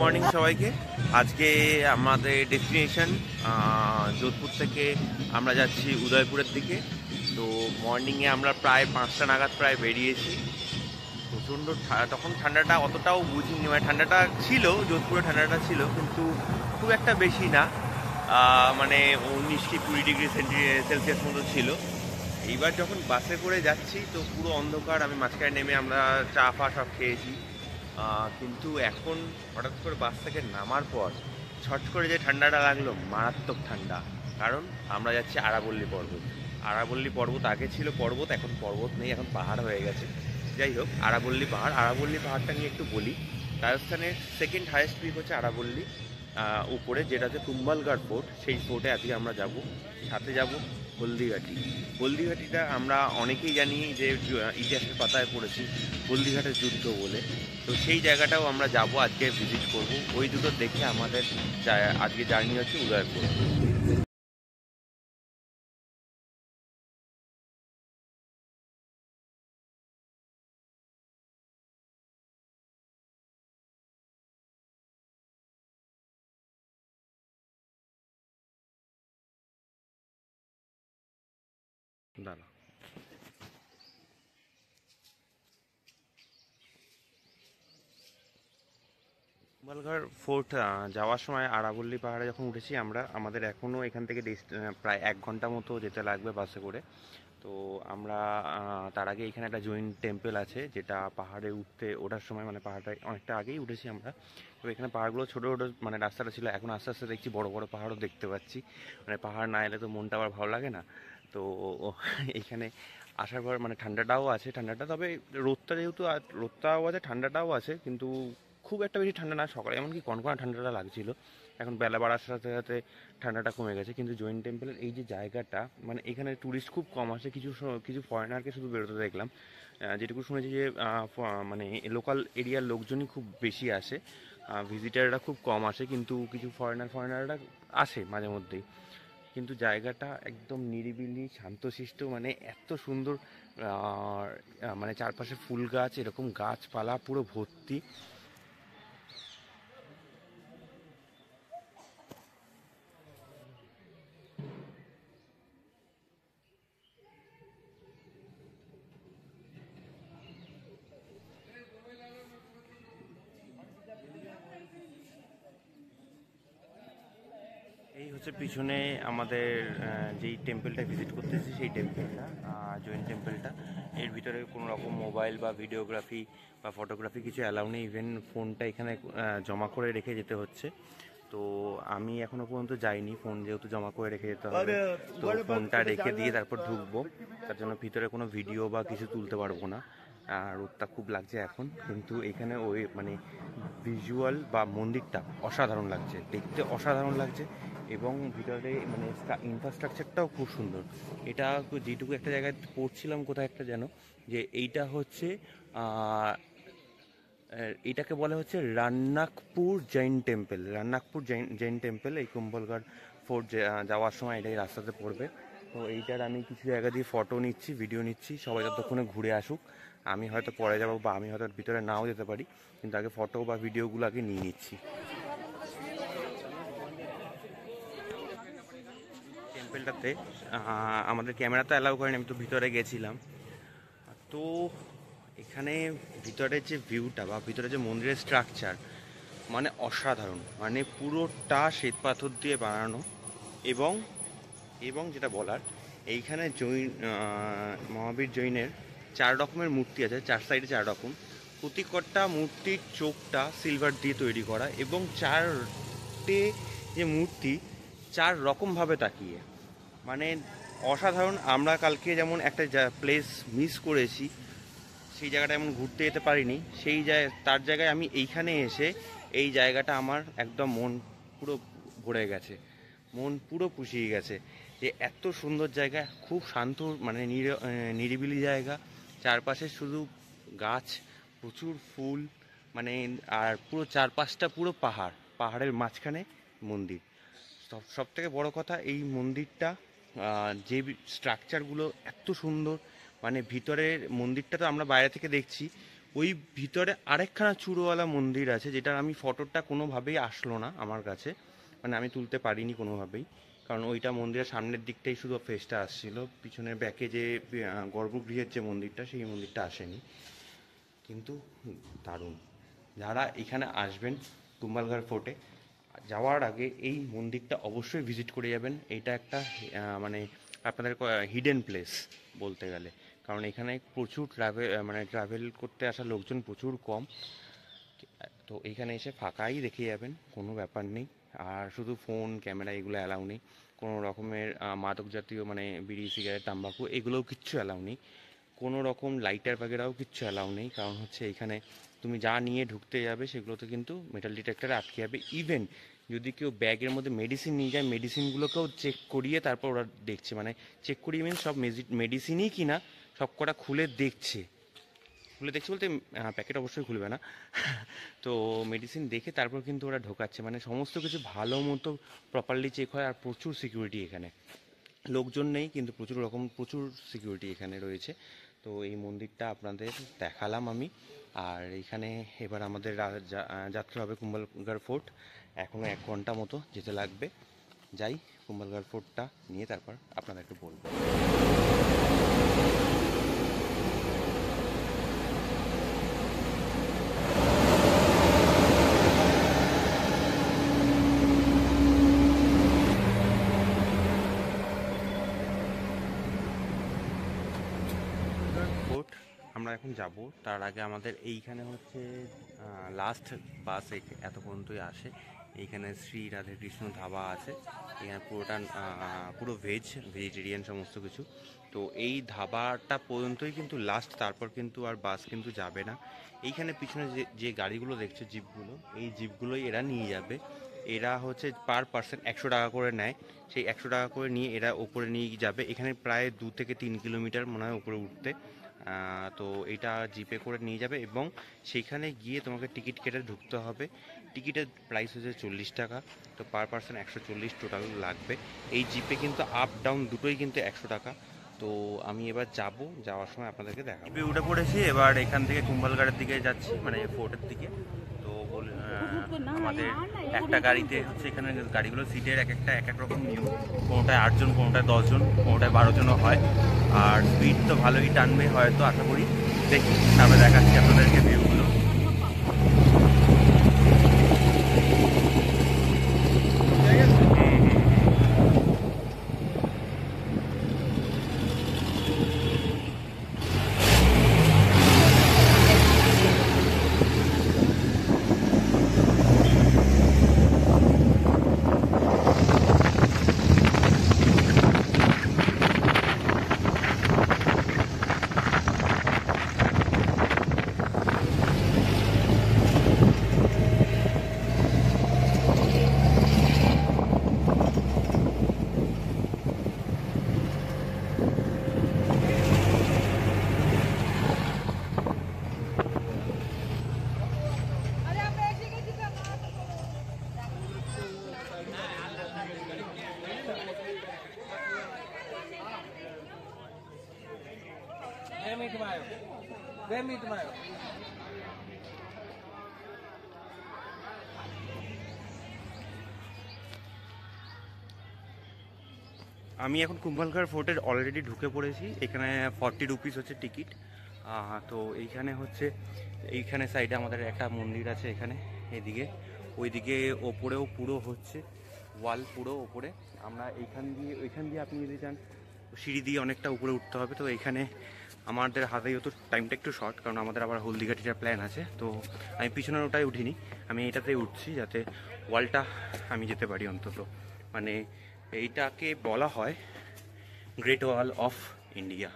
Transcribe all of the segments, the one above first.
Morning সবাইকে। আজকে আমাদের ডেস্টিনেশন যোধপুর থেকে আমরা যাচ্ছি উদয়পুরের দিকে। তো মর্নিংয়ে আমরা প্রায় 5টা নাগাদ প্রায় বেরিয়েছি। প্রচণ্ড তখন ঠান্ডাটা অতটাও বুঝিনি, মানে ঠান্ডাটা ছিল, যোধপুরে ঠান্ডাটা ছিল কিন্তু খুব একটা বেশি না, মানে 19 কি 20 ডিগ্রি সেলসিয়াস মতো ছিল। এইবার যখন বাসে করে যাচ্ছি তো পুরো অন্ধকার, আমি মাঝখানে নেমে আমরা চা ফা সব খেয়েছি, কিন্তু এখন হঠাৎ করে বাস থেকে নামার পর ছট করে যে ঠান্ডাটা লাগলো, মারাত্মক ঠান্ডা। কারণ আমরা যাচ্ছি আরাবল্লী পর্বত। আরাবল্লী পর্বত আগে ছিল পর্বত, এখন পর্বত নেই, এখন পাহাড় হয়ে গেছে। যাই হোক, আরাবল্লী পাহাড়টা নিয়ে একটু বলি। রাজস্থানের সেকেন্ড হাইয়েস্ট পিক হচ্ছে আরাবল্লী উপরে, যেটা হচ্ছে কুম্ভলগড় ফোর্ট। সেই ফোর্টে আজকে আমরা যাব। সাথে যাব হলদিঘাটি। হলদিঘাটিটা আমরা অনেকেই জানি যে ইতিহাসের পাতায় পড়েছি হলদিঘাটের যুদ্ধ বলে। তো সেই জায়গাটাও আমরা যাব, আজকে ভিজিট করব। ওই দুটো দেখে আমাদের আজকে জার্নি হচ্ছে উদয়পুর। দাঁড়া, কুম্ভলগড় ফোর্ট যাওয়ার সময় আরাবল্লী পাহাড়ে যখন উঠেছি আমরা, আমাদের এখনও এখান থেকে প্রায় 1 ঘন্টা মতো যেতে লাগবে বাসে করে। তো আমরা তার আগে এখানে একটা জৈন টেম্পল আছে, যেটা পাহাড়ে ওঠার সময়, মানে পাহাড়টা অনেকটা আগেই উঠেছি আমরা। তো এখানে পাহাড়গুলো ছোটো ছোটো, মানে রাস্তাটা ছিল, এখন আস্তে আস্তে দেখছি বড় বড় পাহাড়ও দেখতে পাচ্ছি। মানে পাহাড় না এলে তো মনটা আবার ভালো লাগে না। তো এইখানে আসার পর মানে ঠান্ডাটাও আছে, ঠান্ডাটা তবে রোদটা যেহেতু রোদটাও আছে ঠান্ডাটাও আছে, কিন্তু খুব একটা বেশি ঠান্ডা না। সকালে এমনকি কনকনা ঠান্ডাটা লাগছিল, এখন বেলা বাড়ার সাথে সাথে ঠান্ডাটা কমে গেছে। কিন্তু জৈন টেম্পলের এই যে জায়গাটা, মানে এখানে ট্যুরিস্ট খুব কম আসে, কিছু ফরেনারকে শুধু বেরোতে দেখলাম। যেটুকু শুনেছি যে মানে লোকাল এরিয়ার লোকজনই খুব বেশি আসে, ভিজিটাররা খুব কম আসে, কিন্তু কিছু ফরেনাররা আসে মাঝে মধ্যেই। কিন্তু জায়গাটা একদম নিরিবিলি শান্তশিষ্ট, মানে এত সুন্দর। মানে চারপাশে ফুল গাছ, এরকম গাছপালা পুরো ভর্তি। এই হচ্ছে পিছনে আমাদের যেই টেম্পলটা ভিজিট করতেছি, সেই টেম্পলটা, জৈন টেম্পলটা। এর ভিতরে কোনো রকম মোবাইল বা ভিডিওগ্রাফি বা ফটোগ্রাফি কিছু অ্যালাউ নেই। ইভেন ফোনটা এখানে জমা করে রেখে যেতে হচ্ছে। তো আমি এখনো পর্যন্ত যাইনি, ফোন যেহেতু জমা করে রেখে যেতে হবে, তো ফোনটা রেখে দিয়ে তারপর ঢুকবো। তার জন্য ভিতরে কোনো ভিডিও বা কিছু তুলতে পারবো না। রোদটা খুব লাগছে এখন, কিন্তু এখানে ওই মানে ভিজুয়াল বা মন্দিরটা অসাধারণ লাগছে, দেখতে অসাধারণ লাগছে। এবং ভিতরে মানে ইনফ্রাস্ট্রাকচারটাও খুব সুন্দর। এটা যেটুকু একটা জায়গায় পড়ছিলাম, কোথায় একটা যেন, যে এইটা হচ্ছে এটাকে বলা হচ্ছে রান্নাকপুর জৈন টেম্পল। রান্নাকপুর জৈন টেম্পল এই কুম্ভলগড় ফোর্ট যাওয়ার সময় এটাই রাস্তাতে পড়বে। তো এইটার আমি কিছু জায়গা দিয়ে ফটো নিচ্ছি, ভিডিও নিচ্ছি, সবাই ততক্ষণে ঘুরে আসুক। আমি হয়তো পরে যাবো, বা আমি হয়তো ভিতরে নাও যেতে পারি, কিন্তু আগে ফটো বা ভিডিওগুলো আগে নিয়ে নিচ্ছি। টেম্পলটাতে আমাদের ক্যামেরা তো অ্যালাউ করেনি, আমি তো ভিতরে গেছিলাম। তো এখানে ভিতরের যে ভিউটা বা ভিতরে যে মন্দিরের স্ট্রাকচার, মানে অসাধারণ, মানে পুরোটা শ্বেত পাথর দিয়ে বানানো। এবং এবং যেটা বলার, এইখানে মহাবীর জৈনের 4 রকমের মূর্তি আছে, 4 সাইডে 4 রকম। প্রতিকটা মূর্তির চোখটা সিলভার দিয়ে তৈরি করা, এবং 4টে যে মূর্তি 4 রকমভাবে তাকিয়ে, মানে অসাধারণ। আমরা কালকে যেমন একটা প্লেস মিস করেছি, সেই জায়গাটা এমন ঘুরতে যেতে পারিনি, তার জায়গায় আমি এইখানে এসে এই জায়গাটা আমার একদম মন পুরো ভরে গেছে, মন পুরো পুষিয়ে গেছে। যে এত সুন্দর জায়গা, খুব শান্ত, মানে নিরিবিলি জায়গা, চারপাশে শুধু গাছ, প্রচুর ফুল, মানে আর পুরো চারপাশটা পুরো পাহাড়, পাহাড়ের মাঝখানে মন্দির। সব থেকে বড় কথা, এই মন্দিরটা যে স্ট্রাকচারগুলো এত সুন্দর, মানে ভিতরের মন্দিরটা তো আমরা বাইরে থেকে দেখছি, ওই ভিতরে আরেকখানা চূড়োওয়ালা মন্দির আছে, যেটার আমি ফটোটা কোনোভাবেই আসলো না আমার কাছে, মানে আমি তুলতে পারিনি কোনোভাবেই, কারণ ওইটা মন্দিরের সামনের দিকটাই শুধু ফেসটা আসছিল, পিছনের ব্যাকে যে গর্ভগৃহের যে মন্দিরটা সেই মন্দিরটা আসেনি। কিন্তু দারুণ, যারা এখানে আসবেন কুম্ভলগড় ফোর্টে যাওয়ার আগে এই মন্দিরটা অবশ্যই ভিজিট করে যাবেন। এইটা একটা মানে আপনাদের হিডেন প্লেস বলতে গেলে, কারণ এখানে প্রচুর ট্রাভেল করতে আসা লোকজন প্রচুর কম। তো এইখানে এসে ফাঁকাই দেখে যাবেন, কোনো ব্যাপার নেই। আর শুধু ফোন ক্যামেরা এগুলো অ্যালাউ নেই, কোনো রকমের মাদক জাতীয় মানে বিড়ি সিগারেট তাম্বাকু এগুলোও কিচ্ছু অ্যালাউ নেই, কোনো রকম লাইটার বাগেরাও কিচ্ছু অ্যালাউ নেই। কারণ হচ্ছে এখানে তুমি যা নিয়ে ঢুকতে যাবে সেগুলোতে কিন্তু মেটাল ডিটেক্টরে আটকে যাবে। ইভেন যদি কেউ ব্যাগের মধ্যে মেডিসিন নিয়ে যায়, মেডিসিনগুলোকেও চেক করিয়ে তারপর ওরা দেখছে, মানে চেক করিয়ে মিনস সব মেডিসিনই কিনা সব কটা খুলে দেখছে। খুলে দেখছি বলতে প্যাকেট অবশ্যই খুলবে না তো মেডিসিন দেখে তারপর কিন্তু ওরা ঢোকাচ্ছে, মানে সমস্ত কিছু ভালো মতো প্রপারলি চেক হয়। আর প্রচুর সিকিউরিটি এখানে, লোকজন নেই কিন্তু প্রচুর সিকিউরিটি এখানে রয়েছে। তো এই মন্দিরটা আপনাদের দেখালাম আমি। আর এখানে এবার আমাদের যাত্রা হবে কুম্ভলগড় ফোর্ট। এখনও 1 ঘন্টা মতো যেতে লাগবে। যাই কুম্ভলগড় ফোর্টটা নিয়ে তারপর আপনাদেরকে বলবো। ফোর্ট আমরা এখন যাব, তার আগে আমাদের এইখানে হচ্ছে লাস্ট বাস এত পর্যন্তই আসে। এইখানে শ্রী রাধে কৃষ্ণ ধাবা আছে, এখানে পুরোটা পুরো ভেজিটেরিয়ান সমস্ত কিছু। তো এই ধাবাটা পর্যন্তই কিন্তু লাস্ট, তারপর কিন্তু আর বাস কিন্তু যাবে না। এইখানে পিছনে যে গাড়িগুলো দেখছো, জিপগুলো, এই জিপগুলোই এরা নিয়ে যাবে। এরা হচ্ছে পার পার্সন 100 টাকা করে নেয়, সেই 100 টাকা করে নিয়ে এরা ওপরে নিয়ে যাবে। এখানে প্রায় 2 থেকে 3 কিলোমিটার মনে হয় উপরে উঠতে। তো এটা জিপে করে নিয়ে যাবে এবং সেইখানে গিয়ে তোমাকে টিকিট কেটে ঢুকতে হবে। টিকিটের প্রাইস হচ্ছে 40 টাকা, তো পার পার্সন 140 টোটাল লাগবে। এই জিপে কিন্তু আপ ডাউন দুটোই কিন্তু 100 টাকা। তো আমি এবার যাওয়ার সময় আপনাদেরকে দেখাবো। জিপে উঠে পড়েছি, এবার এখান থেকে কুম্ভলগড়ের দিকে যাচ্ছি, মানে ফোর্টের দিকে। তো আমাদের একটা গাড়িতে হচ্ছে, এখানে গাড়িগুলো সিটের এক এক রকম নিয়ম, কোনোটায় 8 জন, কোনোটায় 10 জন, কোনোটায় 12 জনও হয়। আর স্পিড তো ভালোই টানবে হয়তো, আশা করি। দেখি তারপরে দেখাচ্ছি আপনাদেরকে ভিউগুলো। আমি এখন কুম্ভলগড় ফোর্টের অলরেডি ঢুকে পড়েছি। এখানে 40 রুপিস হচ্ছে টিকিট। তো এইখানে হচ্ছে, এইখানে সাইডে আমাদের একটা মন্দির আছে, এখানে এদিকে ওইদিকে ওপরেও পুরো হচ্ছে ওয়াল পুরো ওপরে। আমরা ওইখান দিয়ে আপনি যদি চান সিঁড়ি দিয়ে অনেকটা উপরে উঠতে হবে। তো এইখানে আমাদের হাতেই হতো, টাইমটা একটু শর্ট, কারণ আমাদের আবার হলদিঘাটিটার প্ল্যান আছে। তো আমি পিছনের ওটাই উঠিনি, আমি এইটাতেই উঠছি যাতে ওয়ালটা আমি যেতে পারি অন্তত। মানে এইটাকে বলা হয় great wall of India.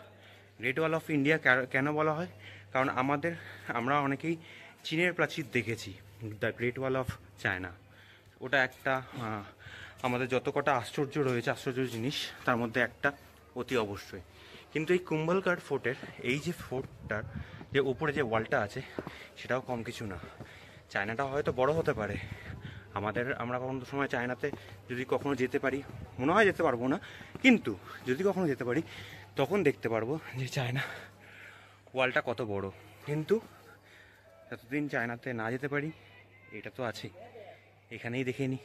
Great wall of India কেন বলা হয়? কারণ আমরা অনেকেই চীনের প্রাচীর দেখেছি, the great wall of China. ওটা একটা আমাদের যত কটা আশ্চর্য রয়েছে, আশ্চর্য জিনিস, তার মধ্যে একটা অতি অবশ্যই। কিন্তু এই কুম্ভলগড় ফোর্টের এই যে ফোর্টটার যে উপরে যে ওয়ালটা আছে, সেটাও কম কিছু না। চায়নাটা হয়তো বড় হতে পারে, আমরা কখনো সময় চায়নাতে যদি কখনো যেতে পারি, মনে হয় যেতে পারবো না, কিন্তু যদি কখনো যেতে পারি তখন দেখতে পারবো যে চায়না ওয়ালটা কত বড়। কিন্তু যতদিন চায়নাতে না যেতে পারি এটা তো আছে, এখানেই দেখে নিই।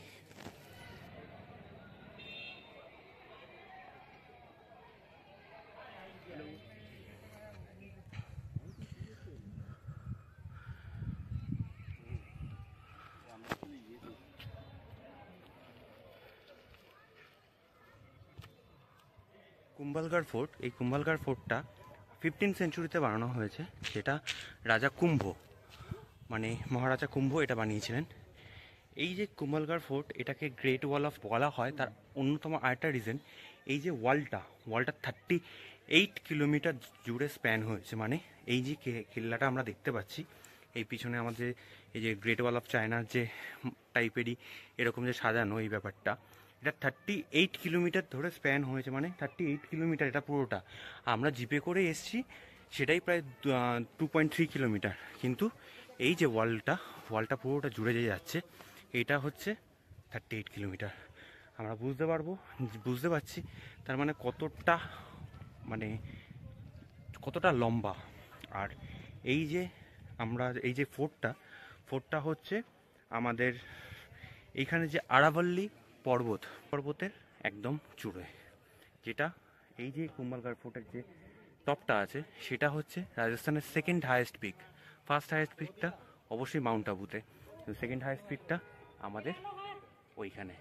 কুম্ভলগড় ফোর্ট, এই কুম্ভলগড় ফোর্টটা 15 সেঞ্চুরিতে বানানো হয়েছে। সেটা রাজা কুম্ভ, মানে মহারাজা কুম্ভ এটা বানিয়েছিলেন। এই যে কুম্ভলগড় ফোর্ট, এটাকে গ্রেট ওয়াল অফ বলা হয়, তার অন্যতম আরেকটা রিজন এই যে ওয়ালটা 38 কিলোমিটার জুড়ে স্প্যান হয়েছে। মানে এই যে কিল্লাটা আমরা দেখতে পাচ্ছি, এই পিছনে আমাদের এই যে গ্রেট ওয়াল অফ চায়নার যে টাইপেরই এরকম যে সাজানো এই ব্যাপারটা, এটা 38 কিলোমিটার ধরে স্প্যান হয়েছে। মানে 38 কিলোমিটার এটা পুরোটা। আমরা জিপে করে এসছি, সেটাই প্রায় 2.3 কিলোমিটার, কিন্তু এই যে ওয়ালটা পুরোটা জুড়ে যে যাচ্ছে, এটা হচ্ছে 38 কিলোমিটার। আমরা বুঝতে পারছি তার মানে কতটা লম্বা। আর এই যে ফোর্টটা হচ্ছে আমাদের এইখানে যে আরাভাল্লি পর্বতের একদম চূড়ে, যেটা এই যে কুম্ভলগড় ফোর্টের যে টপটা আছে সেটা হচ্ছে রাজস্থানের second highest peak. First highest পিকটা অবশ্যই মাউন্ট আবুতে, সেকেন্ড হাইয়েস্ট পিকটা আমাদের ওইখানে।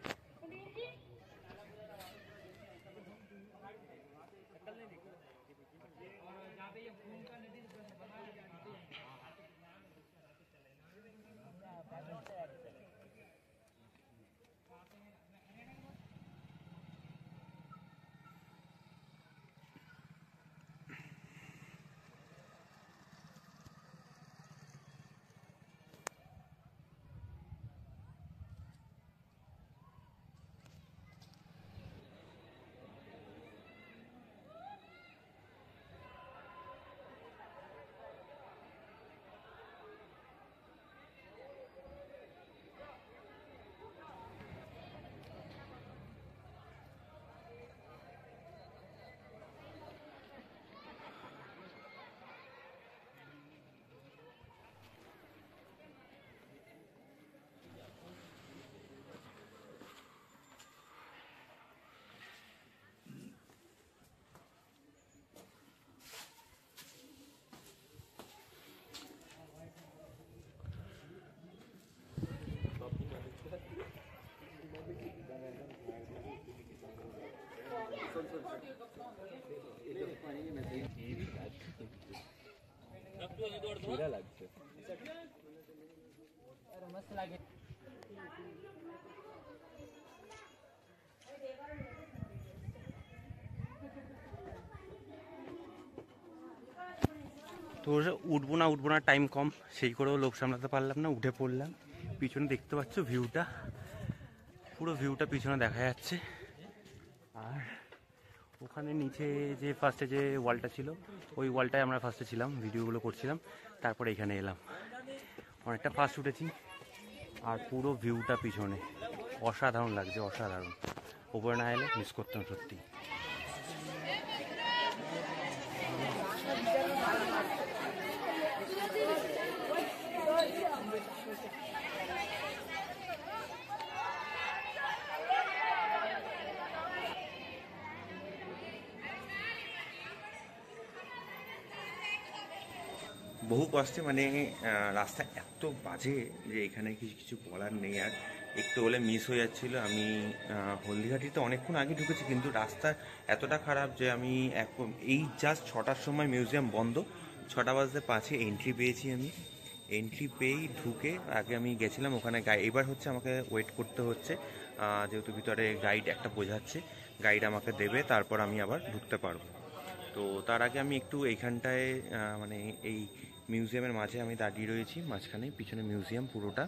তো উঠবো না টাইম কম, সেই করেও লোক সামলাতে পারলাম না, উঠে পড়লাম। পিছনে দেখতে পাচ্ছ পুরো ভিউটা পিছনে দেখা যাচ্ছে। আর ওখানে নিচে যে ফার্স্টে যে ওয়ালটা ছিল, ওই ওয়ালটায় আমরা ফার্স্টে ছিলাম, ভিডিওগুলো করছিলাম, তারপরে এখানে এলাম। অনেকটা ফার্স্ট উঠেছি, আর পুরো ভিউটা পিছনে অসাধারণ লাগছে, অসাধারণ। ওপরে না এলে মিস করতাম সত্যি। বহু কষ্টে, মানে রাস্তা এত বাজে যে এখানে কিছু বলার নেই। আর একটু হলে মিস হয়ে যাচ্ছিল। আমি হলদিঘাটিতে অনেকক্ষণ আগে ঢুকেছি, কিন্তু রাস্তা এতটা খারাপ যে আমি এই জাস্ট 6টার সময় মিউজিয়াম বন্ধ, 6টা বাজতে 5-এ এন্ট্রি পেয়েছি। আমি এন্ট্রি পেয়েই ঢুকে আগে আমি গেছিলাম ওখানে এবার হচ্ছে আমাকে ওয়েট করতে হচ্ছে, যেহেতু ভিতরে গাইড একটা বোঝাচ্ছে, গাইড আমাকে দেবে, তারপর আমি আবার ঢুকতে পারবো। তো তার আগে আমি একটু এইখানটায় মানে এই মিউজিয়ামের মাঝে আমি দাঁড়িয়ে রয়েছি, মাঝখানে পিছনে মিউজিয়াম পুরোটা।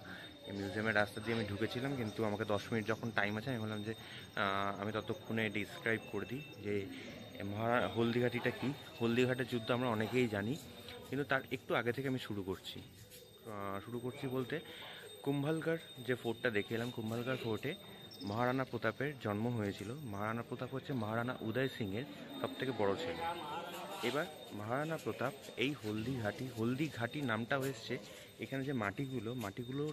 এই মিউজিয়ামের রাস্তা দিয়ে আমি ঢুকেছিলাম, কিন্তু আমাকে 10 মিনিট যখন টাইম আছে, আমি বললাম যে আমি ততক্ষণে ডিসক্রাইব করে দিই যে হলদিঘাটিটা কী। হলদিঘাটের যুদ্ধ আমরা অনেকেই জানি, কিন্তু তার একটু আগে থেকে আমি শুরু করছি বলতে কুম্ভলগড় যে ফোর্টটা দেখে এলাম, কুম্ভলগড় ফোর্টে মহারানা প্রতাপের জন্ম হয়েছিল। মহারানা প্রতাপ হচ্ছে মহারানা উদয় সিংয়ের সবথেকে বড় ছেলে। এবার মহারানা প্রতাপ এই হলদিঘাটি নামটা এসছে এখানে যে মাটিগুলো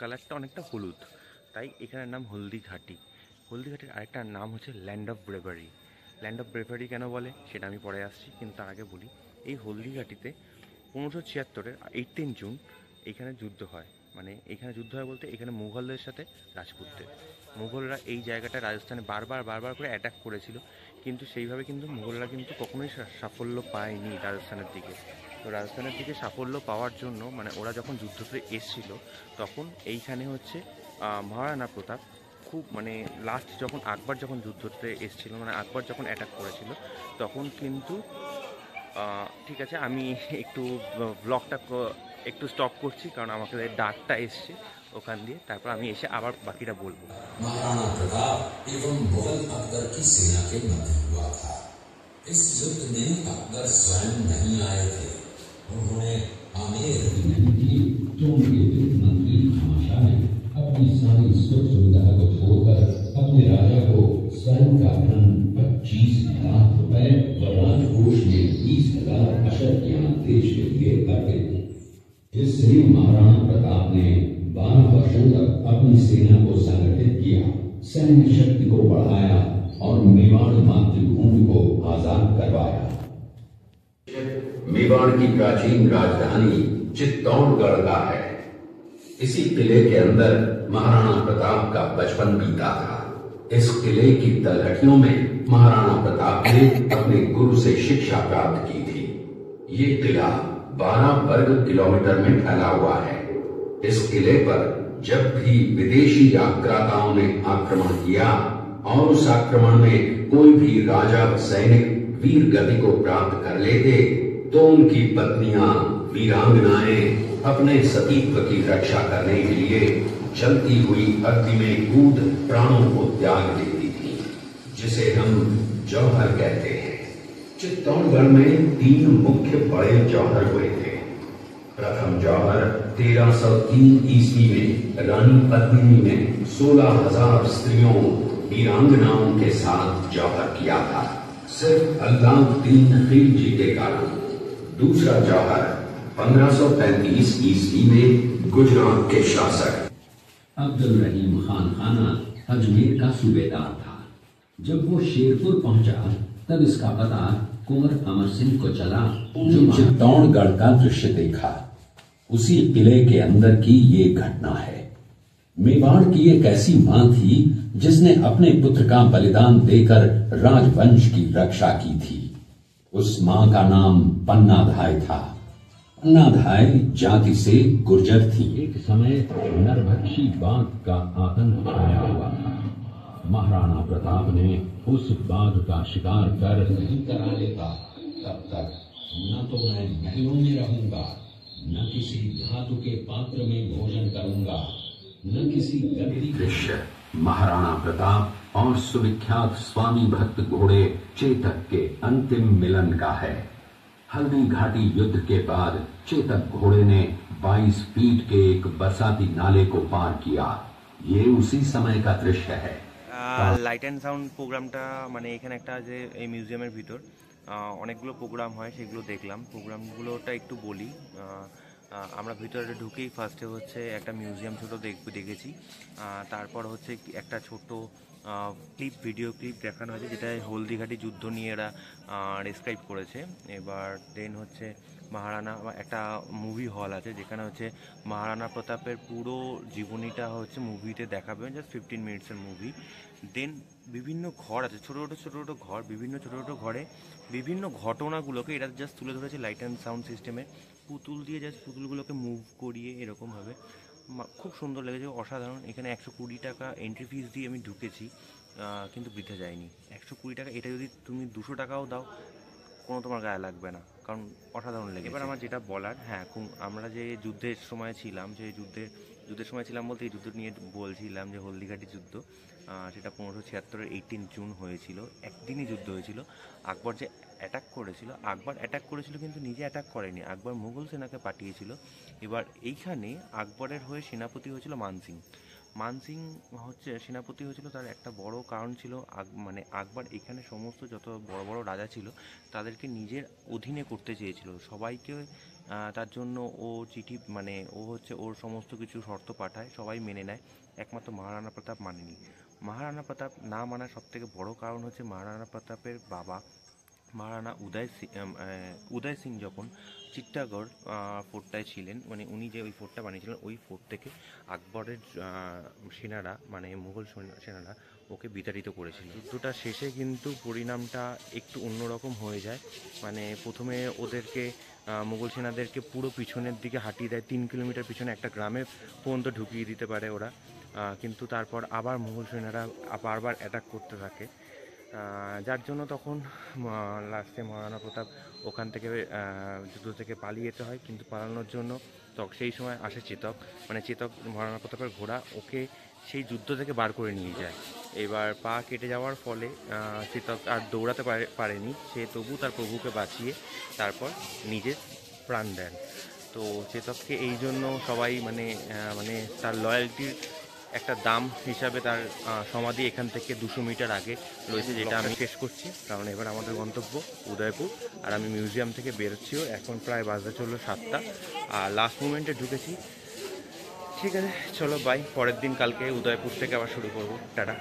কালারটা অনেকটা হলুদ, তাই এখানের নাম হলদিঘাটি। হলদিঘাটির আরেকটা নাম হচ্ছে land of bravery. Land of bravery কেন বলে সেটা আমি পরে আসছি, কিন্তু তার আগে বলি এই হলদিঘাটিতে 1576-এর 18 জুন এখানে যুদ্ধ হয়। মানে এখানে যুদ্ধ হয় বলতে এখানে মুঘলদের সাথে রাজপুতদের। মুঘলরা এই জায়গাটা রাজস্থানে বারবার করে অ্যাটাক করেছিল, কিন্তু সেইভাবে কিন্তু মুঘলরা কিন্তু কখনোই সাফল্য পায়নি রাজস্থানের দিকে। তো রাজস্থানের দিকে সাফল্য পাওয়ার জন্য মানে ওরা যখন যুদ্ধতে এসছিল তখন এইখানে হচ্ছে মহারানা প্রতাপ খুব মানে লাস্ট যখন আকবর যখন যুদ্ধতে এসেছিল, মানে আকবর যখন অ্যাটাক করেছিল তখন কিন্তু ঠিক আছে আমি একটু ব্লগটা একটু স্টপ করছি, কারণ আমাকে ডাকটা এসছে ওখান দিয়ে, তারপর আমি এসে আবার বাকিটা বলবো। महाराणा प्रताप एवं मुगल अकबर की सेना के मध्य हुआ था। इस युद्ध में अकबर स्वयं नहीं आए थे, उन्होंने आमेर भी नहीं की, जो उनके वित्त मंत्री खामशा ने अपनी सारी सुख सुविधा को छोड़कर अपने राजा को स्वयं का धन 25 लाख रुपए व राजकोष में 20,000 अशर्तियां देश के लिए अर्पित की। इससे महाराणा प्रताप ने 12 वर्षों तक अपनी सेना को संगठित किया, सैन्य शक्ति को बढ़ाया और मेवाड़ मातृभूमि को आजाद करवाया। मेवाड़ की प्राचीन राजधानी चित्तौड़गढ़ का है। इसी किले के अंदर महाराणा प्रताप का बचपन बीता था। इस किले की तलहटियों में महाराणा प्रताप ने अपने गुरु से शिक्षा प्राप्त की थी। ये किला 12 वर्ग किलोमीटर में फैला हुआ है। इस किले पर जब भी विदेशी आक्रांताओं ने आक्रमण किया और उस आक्रमण में कोई भी राजा व सैनिक वीर गति को प्राप्त कर लेते, तो उनकी पत्नियां वीरांगनाएं अपने सतीत्व की रक्षा करने के लिए जलती हुई अग्नि में कूद प्राणों को त्याग देती थी, जिसे हम जौहर कहते हैं। चित्तौड़गढ़ में 3 मुख्य बड़े जौहर हुए थे। प्रथम जौहर 1303 ईस्वी में रानी पद्मिनी ने 16,000 स्त्रियों वीरांगनाओं के साथ जौहर किया था, सिर्फ अल्लाउद्दीन खिलजी के कारण। दूसरा जौहर 1535 ईस्वी में गुजरात के शासक अब्दुल रहीम खान खाना अजमेर का सूबेदार था। जब वो शेरपुर पहुंचा तब इसका पता कुंवर अमर सिंह को चला, जो चित्तौड़गढ़ का दृश्य देखा। उसी किले के अंदर की ये घटना है। मेवाड़ की एक ऐसी मां थी जिसने अपने पुत्र का बलिदान देकर राजवंश की रक्षा की थी। उस मां का नाम पन्नाधाय था। पन्नाधाय जाति से गुर्जर थी। एक समय नरभक्षी बाघ का आतंक छाया हुआ था। महाराणा प्रताप ने उस बाघ का शिकार कर नहीं करा लेता, तब तक न तो मैं महलों में रहूंगा, न किसी धातु के पात्र में भोजन करूंगा, न किसी गद्दी। दृश्य महाराणा प्रताप और सुविख्यात स्वामी भक्त घोड़े चेतक के अंतिम मिलन का है। हल्दी घाटी युद्ध के बाद चेतक घोड़े ने 22 फीट के एक बरसाती नाले को पार किया। ये उसी समय का दृश्य है। লাইট অ্যান্ড সাউন্ড প্রোগ্রামটা মানে এখানে একটা যে এই মিউজিয়ামের ভিতর অনেকগুলো প্রোগ্রাম হয়, সেগুলো দেখলাম। প্রোগ্রামগুলোটা একটু বলি। আমরা ভিতরে ঢুকেই ফার্স্টে হচ্ছে একটা মিউজিয়াম ছোটো দেখেছি। তারপর হচ্ছে একটা ছোট ভিডিও ক্লিপ দেখানো হয়েছে, যেটা হলদিঘাটি যুদ্ধ নিয়ে এরা ডেসক্রাইব করেছে। এবার দেন হচ্ছে মহারানা একটা মুভি হল আছে, যেখানে হচ্ছে মহারানা প্রতাপের পুরো জীবনীটা হচ্ছে মুভিতে দেখাবে, জাস্ট 15 মিনিটসের মুভি। দেন বিভিন্ন ঘর আছে, ছোটো ছোটো ঘর, বিভিন্ন ছোটো ছোটো ঘরে বিভিন্ন ঘটনাগুলোকে এরা জাস্ট তুলে ধরেছে লাইট অ্যান্ড সাউন্ড সিস্টেমে। পুতুল দিয়ে জাস্ট পুতুলগুলোকে মুভ করিয়ে এরকমভাবে খুব সুন্দর লেগেছে, অসাধারণ। এখানে 120 টাকা এন্ট্রি ফিস দিয়ে আমি ঢুকেছি, কিন্তু বৃথা যায়নি। 120 টাকা, এটা যদি তুমি 200 টাকাও দাও কোনো তোমার গায়ে লাগবে না, কারণ অসাধারণ লেগে। এবার আমার যেটা বলার, হ্যাঁ আমরা যে যুদ্ধের সময় ছিলাম, যে যুদ্ধের সময় ছিলাম বলতে এই যুদ্ধ নিয়ে বলছিলাম যে হলদিঘাটি যুদ্ধ, সেটা 1576-এর 18 জুন হয়েছিল। একদিনই যুদ্ধ হয়েছিল। আকবর যে অ্যাটাক করেছিল কিন্তু নিজে অ্যাটাক করেনি, আকবর মুঘল সেনাকে পাঠিয়েছিল। এবার এইখানে আকবরের হয়ে সেনাপতি হয়েছিল মানসিং। মান সিং হচ্ছে সেনাপতি হয়েছিল, তার একটা বড় কারণ ছিল মানে আকবর এখানে সমস্ত যত বড় বড় রাজা ছিল তাদেরকে নিজের অধীনে করতে চেয়েছিল সবাইকে। তার জন্য ও চিঠি মানে ও হচ্ছে ওর সমস্ত কিছু শর্ত পাঠায়, সবাই মেনে নেয়, একমাত্র মহারাণা প্রতাপ মানেনি। মহারাণা প্রতাপ না মানার সবথেকে বড় কারণ হচ্ছে মহারাণা প্রতাপের বাবা মহারাণা উদয় সিং যখন চিত্তাগড় ফোর্টটায় ছিলেন, মানে উনি যে ওই ফোর্টটা বানিয়েছিলেন, ওই ফোর্ট থেকে আকবরের সেনারা মানে মুঘল সেনারা ওকে বিতাড়িত করেছিল। যুদ্ধটা শেষে কিন্তু পরিণামটা একটু অন্যরকম হয়ে যায়। মানে প্রথমে ওদেরকে মুঘল সেনাদেরকে পুরো পিছনের দিকে হাঁটিয়ে দেয়, 3 কিলোমিটার পিছনে একটা গ্রামে পর্যন্ত ঢুকিয়ে দিতে পারে ওরা। কিন্তু তারপর আবার মুঘল সেনারা বারবার অ্যাটাক করতে থাকে, যার জন্য তখন লাস্টে মহারাণা প্রতাপ ওখান থেকে যুদ্ধ থেকে পালিয়ে যেতে হয়। কিন্তু পালানোর জন্য সেই সময় আসে চেতক, মানে চেতক মহারাণা প্রতাপের ঘোড়া, ওকে সেই যুদ্ধ থেকে বার করে নিয়ে যায়। এবার পা কেটে যাওয়ার ফলে চেতক আর দৌড়াতে পারেনি, সে তবু তার প্রভুকে বাঁচিয়ে তারপর নিজের প্রাণ দেন। তো চেতককে এই জন্য সবাই মানে মানে তার লয়্যালটির একটা দাম হিসাবে তার সমাধি এখান থেকে 200 মিটার আগে রয়েছে, যেটা আমি শেষ করছি কারণ এবার আমাদের গন্তব্য উদয়পুর। আর আমি মিউজিয়াম থেকে বেরোচ্ছিও, এখন প্রায় বাজতে চললো 7টা, আর লাস্ট মোমেন্টে ঢুকেছি। ঠিক আছে, চলো বাই, পরের দিন কালকে উদয়পুর থেকে আবার শুরু করবো। টাটা।